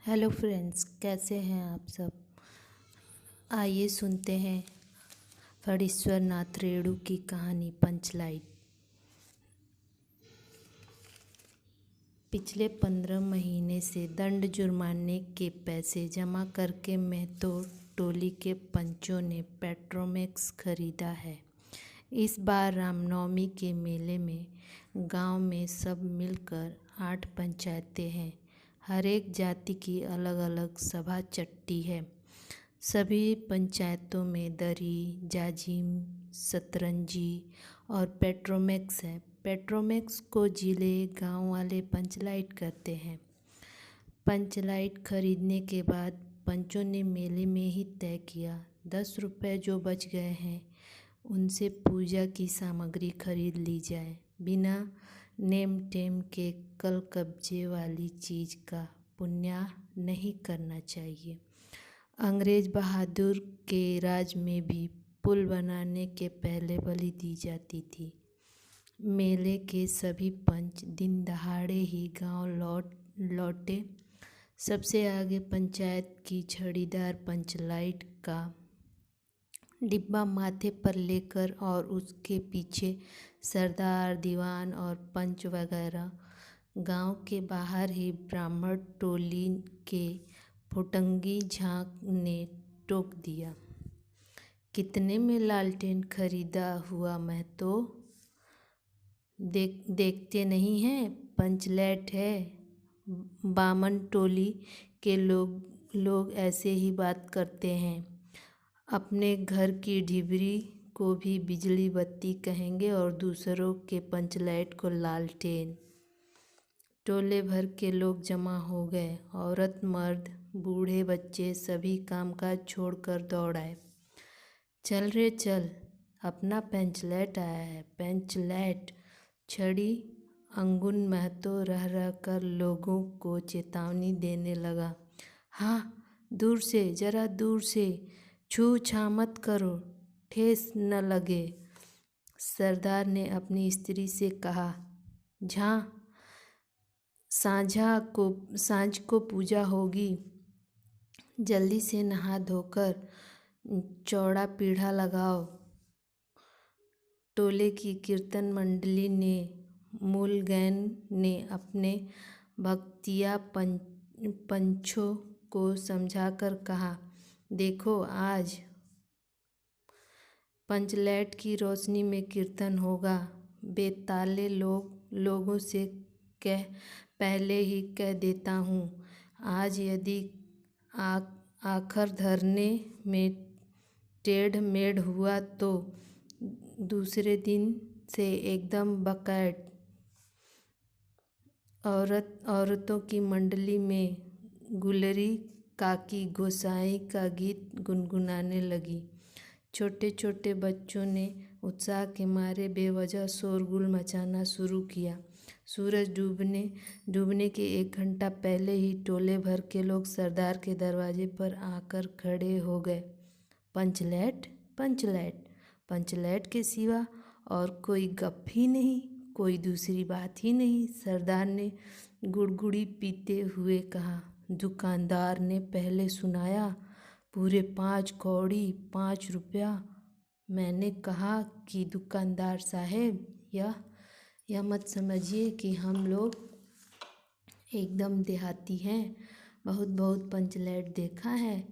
Hello friends, कैसे हैं आप सब। आइए सुनते हैं फणीश्वर नाथ रेणु की कहानी पंचलाइट। पिछले 15 महीने से दंड जुर्माने के पैसे जमा करके महतो टोली के पंचों ने पेट्रोमैक्स खरीदा है। इस बार रामनवमी के मेले में गांव में सब मिलकर 8 पंचायतें हैं। हर एक जाति की अलग अलग सभा चट्टी है। सभी पंचायतों में दरी, जाजिम, सतरंजी और पेट्रोमैक्स है। पेट्रोमैक्स को जिले गांव वाले पंचलाइट करते हैं। पंचलाइट खरीदने के बाद पंचों ने मेले में ही तय किया 10 रुपये जो बच गए हैं उनसे पूजा की सामग्री खरीद ली जाए। बिना नेम टेम के कल कब्जे वाली चीज़ का पुण्य नहीं करना चाहिए। अंग्रेज बहादुर के राज में भी पुल बनाने के पहले बलि दी जाती थी। मेले के सभी पंच दिन दहाड़े ही गांव लौटे। सबसे आगे पंचायत की छड़ीदार पंचलाइट का डिब्बा माथे पर लेकर और उसके पीछे सरदार, दीवान और पंच वगैरह। गांव के बाहर ही ब्राह्मण टोली के फुटंगी झांक ने टोक दिया, कितने में लालटेन खरीदा हुआ महतो? देखते नहीं हैं पंचलैट है। बामन टोली के लोग ऐसे ही बात करते हैं। अपने घर की ढिबरी को भी बिजली बत्ती कहेंगे और दूसरों के पंचलैट को लालटेन। टोले भर के लोग जमा हो गए। औरत, मर्द, बूढ़े, बच्चे सभी कामकाज छोड़कर दौड़ आए। चल रे चल, अपना पंचलैट आया है। पंचलैट। छड़ी अंगुन महतो रह रह कर लोगों को चेतावनी देने लगा। हाँ, दूर से, जरा दूर से, छू छा मत करो, ठेस न लगे। सरदार ने अपनी स्त्री से कहा, झां, सांझ को पूजा होगी, जल्दी से नहा धोकर चौड़ा पीढ़ा लगाओ। टोले की कीर्तन मंडली ने मूलगैन ने अपने भक्तिया पंचों को समझाकर कहा, देखो आज पंचलैट की रोशनी में कीर्तन होगा। बेताले लोगों से पहले ही कह देता हूँ, आज यदि आखर धरने में टेढ़ मेढ़ हुआ तो दूसरे दिन से एकदम बकैत। औरतों की मंडली में गुलरी काकी गोसाई का गीत गुनगुनाने लगी। छोटे छोटे बच्चों ने उत्साह के मारे बेवजह शोरगुल मचाना शुरू किया। सूरज डूबने के 1 घंटा पहले ही टोले भर के लोग सरदार के दरवाजे पर आकर खड़े हो गए। पंचलैट, पंचलैट, पंचलैट के सिवा और कोई गप ही नहीं, कोई दूसरी बात ही नहीं। सरदार ने गुड़गुड़ी पीते हुए कहा। दुकानदार ने पहले सुनाया, पूरे 5 कौड़ी 5 रुपया। मैंने कहा कि दुकानदार साहेब, यह मत समझिए कि हम लोग एकदम देहाती हैं, बहुत पंचलैट देखा है।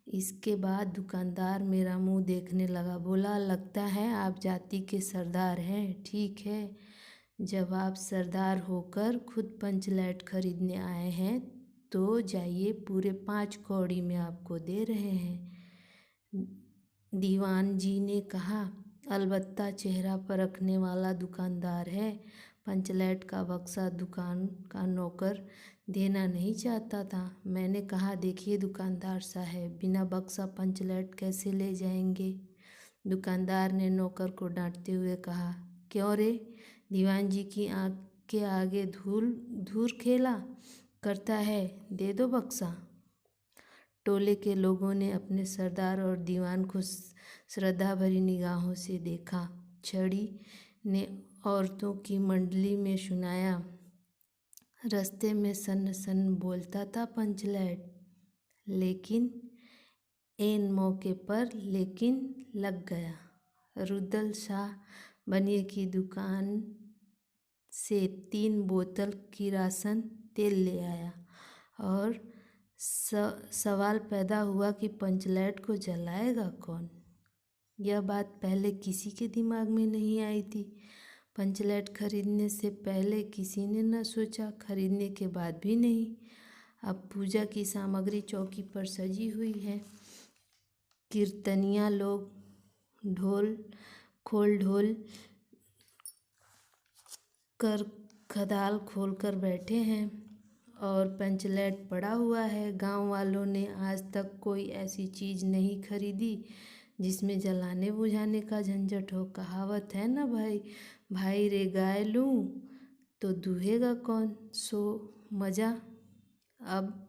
इसके बाद दुकानदार मेरा मुंह देखने लगा, बोला, लगता है आप जाति के सरदार हैं। ठीक है, जब आप सरदार होकर खुद पंचलैट खरीदने आए हैं तो जाइए, पूरे 5 कौड़ी में आपको दे रहे हैं। दीवान जी ने कहा, अलबत्ता चेहरा परखने वाला दुकानदार है। पंचलैट का बक्सा दुकान का नौकर देना नहीं चाहता था। मैंने कहा, देखिए दुकानदार साहब, बिना बक्सा पंचलैट कैसे ले जाएंगे? दुकानदार ने नौकर को डांटते हुए कहा, क्यों रे, दीवान जी की आँख के आगे धूर खेला करता है, दे दो बक्सा। टोले के लोगों ने अपने सरदार और दीवान को श्रद्धा भरी निगाहों से देखा। छड़ी ने औरतों की मंडली में सुनाया, रास्ते में सन्न सन्न बोलता था पंचलैट, लेकिन ऐन मौके पर लेकिन लग गया। रुदल शाह बनिए की दुकान से 3 बोतल किरासन तेल ले आया और सवाल पैदा हुआ कि पंचलैट को जलाएगा कौन। यह बात पहले किसी के दिमाग में नहीं आई थी। पंचलैट खरीदने से पहले किसी ने न सोचा, खरीदने के बाद भी नहीं। अब पूजा की सामग्री चौकी पर सजी हुई है। कीर्तनिया लोग ढोल कर खदाल खोल कर बैठे हैं और पंचलैट पड़ा हुआ है। गांव वालों ने आज तक कोई ऐसी चीज़ नहीं खरीदी जिसमें जलाने बुझाने का झंझट हो। कहावत है ना भाई, भाई रे गाय लूँ तो दूहेगा कौन, सो मज़ा। अब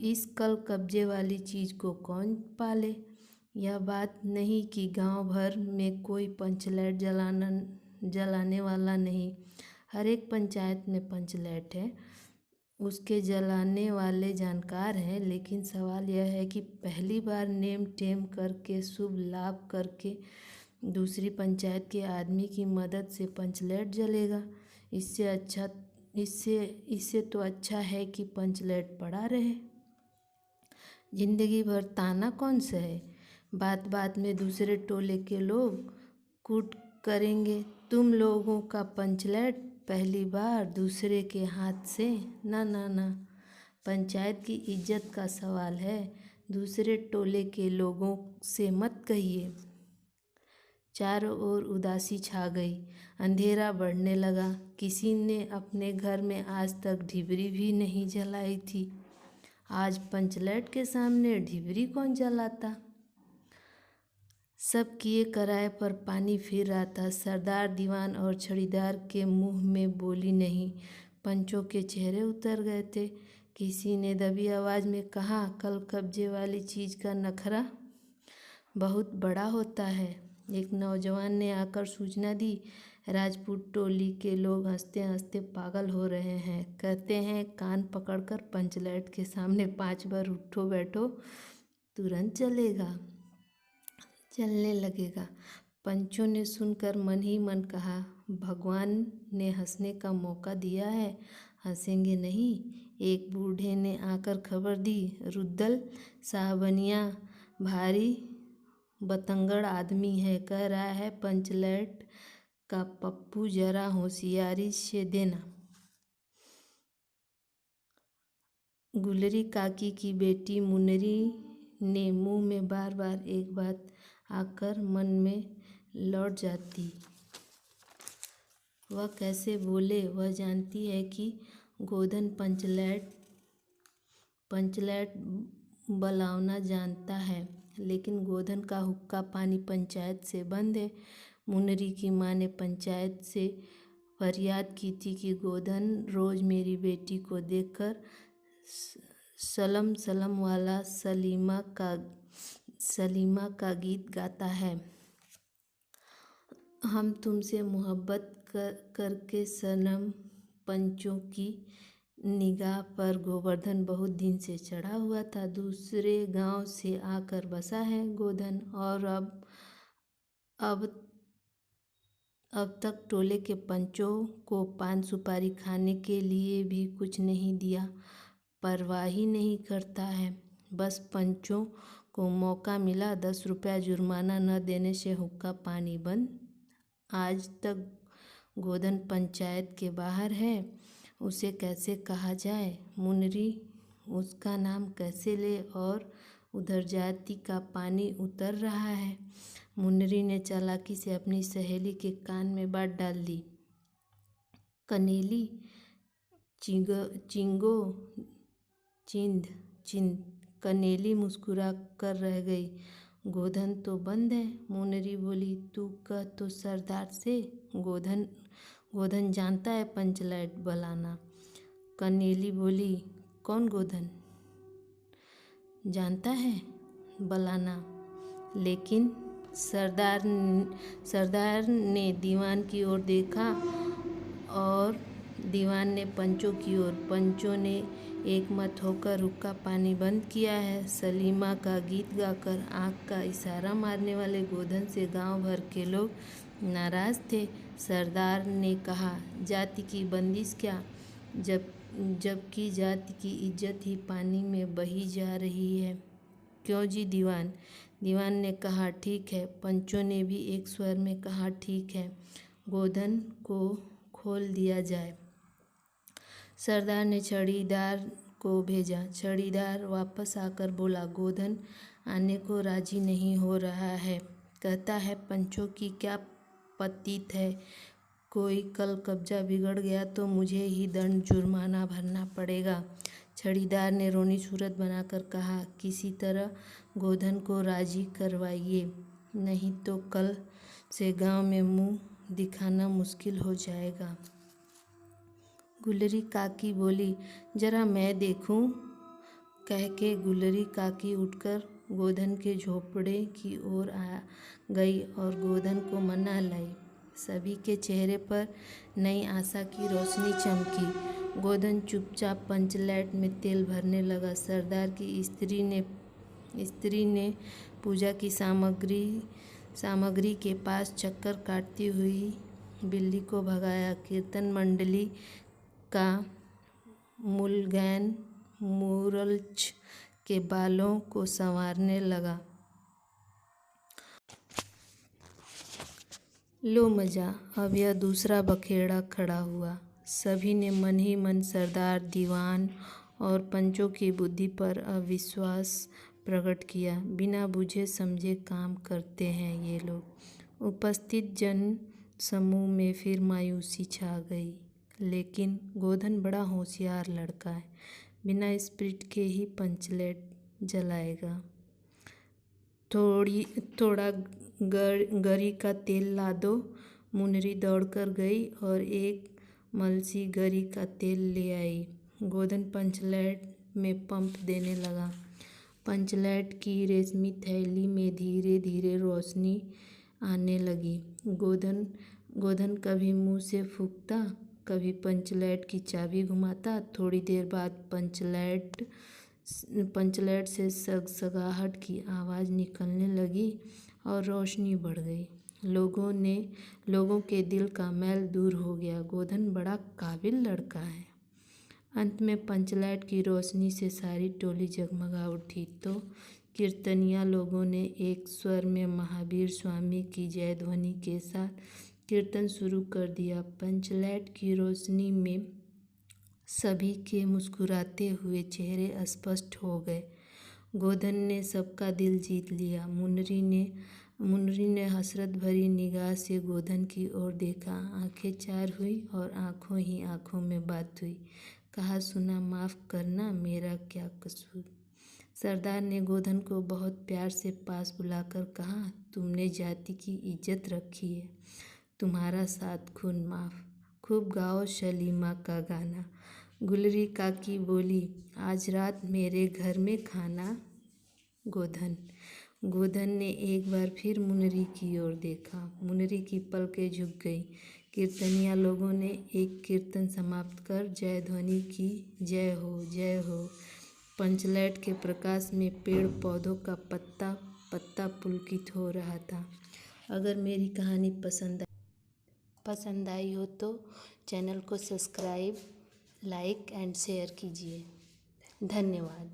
इस कल कब्जे वाली चीज़ को कौन पाले। यह बात नहीं कि गांव भर में कोई पंचलैट जलाने वाला नहीं। हर एक पंचायत में पंचलैट है, उसके जलाने वाले जानकार हैं। लेकिन सवाल यह है कि पहली बार नेम टेम करके शुभ लाभ करके दूसरी पंचायत के आदमी की मदद से पंचलैट जलेगा। इससे तो अच्छा है कि पंचलैट पड़ा रहे। जिंदगी भर ताना कौन सहे। बात बात में दूसरे टोले के लोग कूट करेंगे, तुम लोगों का पंचलैट पहली बार दूसरे के हाथ से। ना ना ना, पंचायत की इज्जत का सवाल है, दूसरे टोले के लोगों से मत कहिए। चारों ओर उदासी छा गई, अंधेरा बढ़ने लगा। किसी ने अपने घर में आज तक ढिबरी भी नहीं जलाई थी। आज पंचलैट के सामने ढिबरी कौन जलाता। सब किए कराए पर पानी फिर रहा था। सरदार, दीवान और छड़ीदार के मुंह में बोली नहीं। पंचों के चेहरे उतर गए थे। किसी ने दबी आवाज़ में कहा, कल कब्जे वाली चीज़ का नखरा बहुत बड़ा होता है। एक नौजवान ने आकर सूचना दी, राजपूत टोली के लोग हंसते हंसते पागल हो रहे हैं। कहते हैं कान पकड़कर पंचलैट के सामने 5 बार उठो बैठो, तुरंत चलने लगेगा। पंचों ने सुनकर मन ही मन कहा, भगवान ने हंसने का मौका दिया है, हंसेंगे नहीं। एक बूढ़े ने आकर खबर दी, रुद्दल साहबनिया भारी बतंगड़ आदमी है, कह रहा है पंचलैट का पप्पू जरा होशियारी से देना। गुलरी काकी की बेटी मुनरी ने मुंह में बार बार एक बात आकर मन में लौट जाती। वह कैसे बोले। वह जानती है कि गोधन पंचलैट बलावना जानता है, लेकिन गोधन का हुक्का पानी पंचायत से बंद है। मुनरी की माँ ने पंचायत से फरियाद की थी कि गोधन रोज मेरी बेटी को देखकर सलम सलम वाला सलीमा का गीत गाता है। हम तुमसे मोहब्बत करके सनम। पंचों की निगाह पर गोवर्धन बहुत दिन से चढ़ा हुआ था। दूसरे गांव से आकर बसा है गोधन, और अब तक टोले के पंचों को पान सुपारी खाने के लिए भी कुछ नहीं दिया। परवाह ही नहीं करता है। बस पंचों को मौका मिला, 10 रुपया जुर्माना न देने से हुक्का पानी बंद। आज तक गोधन पंचायत के बाहर है, उसे कैसे कहा जाए। मुनरी उसका नाम कैसे ले, और उधर जाति का पानी उतर रहा है। मुनरी ने चालाकी से अपनी सहेली के कान में बात डाल दी, कनेली चिंगो चिंद। कनेली मुस्कुरा कर रह गई। गोधन तो बंद है। मुनरी बोली, तू कह तो सरदार से। गोधन जानता है पंचलैट बलाना। कनेली बोली, कौन गोधन जानता है बलाना। लेकिन सरदार ने दीवान की ओर देखा और दीवान ने पंचों की ओर। पंचों ने एक मत होकर हुक्का पानी बंद किया है। सलीमा का गीत गाकर आँख का इशारा मारने वाले गोधन से गांव भर के लोग नाराज थे। सरदार ने कहा, जाति की बंदिश क्या, जबकि जाति की इज्जत ही पानी में बही जा रही है। क्यों जी दीवान? दीवान ने कहा, ठीक है। पंचों ने भी एक स्वर में कहा, ठीक है, गोधन को खोल दिया जाए। सरदार ने छड़ीदार को भेजा। छड़ीदार वापस आकर बोला, गोधन आने को राजी नहीं हो रहा है। कहता है पंचों की क्या पतीत है, कोई कल कब्जा बिगड़ गया तो मुझे ही दंड जुर्माना भरना पड़ेगा। छड़ीदार ने रोनी सूरत बनाकर कहा, किसी तरह गोधन को राजी करवाइए, नहीं तो कल से गांव में मुंह दिखाना मुश्किल हो जाएगा। गुलरी काकी बोली, जरा मैं देखूं। कह के गुलरी काकी उठकर गोधन के झोपड़े की ओर आ गई और गोधन को मना लाई। सभी के चेहरे पर नई आशा की रोशनी चमकी। गोधन चुपचाप पंचलैट में तेल भरने लगा। सरदार की स्त्री ने पूजा की सामग्री के पास चक्कर काटती हुई बिल्ली को भगाया। कीर्तन मंडली का मुलगैन मूरल्च के बालों को संवारने लगा। लो मजा, अब यह दूसरा बखेड़ा खड़ा हुआ। सभी ने मन ही मन सरदार, दीवान और पंचों की बुद्धि पर अविश्वास प्रकट किया। बिना बुझे समझे काम करते हैं ये लोग। उपस्थित जन समूह में फिर मायूसी छा गई। लेकिन गोधन बड़ा होशियार लड़का है, बिना स्पिरिट के ही पंचलेट जलाएगा। थोड़ा गरी का तेल ला दो। मुनरी दौड़कर गई और एक मलसी गरी का तेल ले आई। गोधन पंचलैट में पंप देने लगा। पंचलैट की रेशमी थैली में धीरे धीरे रोशनी आने लगी। गोधन कभी मुंह से फूंकता, कभी पंचलैट की चाबी घुमाता। थोड़ी देर बाद पंचलैट से सगसगाहट की आवाज़ निकलने लगी और रोशनी बढ़ गई। लोगों के दिल का मैल दूर हो गया। गोधन बड़ा काबिल लड़का है। अंत में पंचलैट की रोशनी से सारी टोली जगमगा उठी तो कीर्तनिया लोगों ने एक स्वर में महावीर स्वामी की जय ध्वनि के साथ कीर्तन शुरू कर दिया। पंचलैट की रोशनी में सभी के मुस्कुराते हुए चेहरे स्पष्ट हो गए। गोधन ने सबका दिल जीत लिया। मुनरी ने हसरत भरी निगाह से गोधन की ओर देखा। आंखें चार हुई और आंखों ही आंखों में बात हुई। कहा, सुना, माफ़ करना, मेरा क्या कसूर। सरदार ने गोधन को बहुत प्यार से पास बुलाकर कहा, तुमने जाति की इज्जत रखी है, तुम्हारा 7 खून माफ़। खूब गाओ सलीमा का गाना। गुलरी काकी बोली, आज रात मेरे घर में खाना। गोधन ने एक बार फिर मुनरी की ओर देखा। मुनरी की पलकें झुक गई। कीर्तनिया लोगों ने एक कीर्तन समाप्त कर जय ध्वनि की। जय हो, जय हो। पंचलैट के प्रकाश में पेड़ पौधों का पत्ता पुलकित हो रहा था। अगर मेरी कहानी पसंद आई हो तो चैनल को सब्सक्राइब, लाइक एंड शेयर कीजिए। धन्यवाद।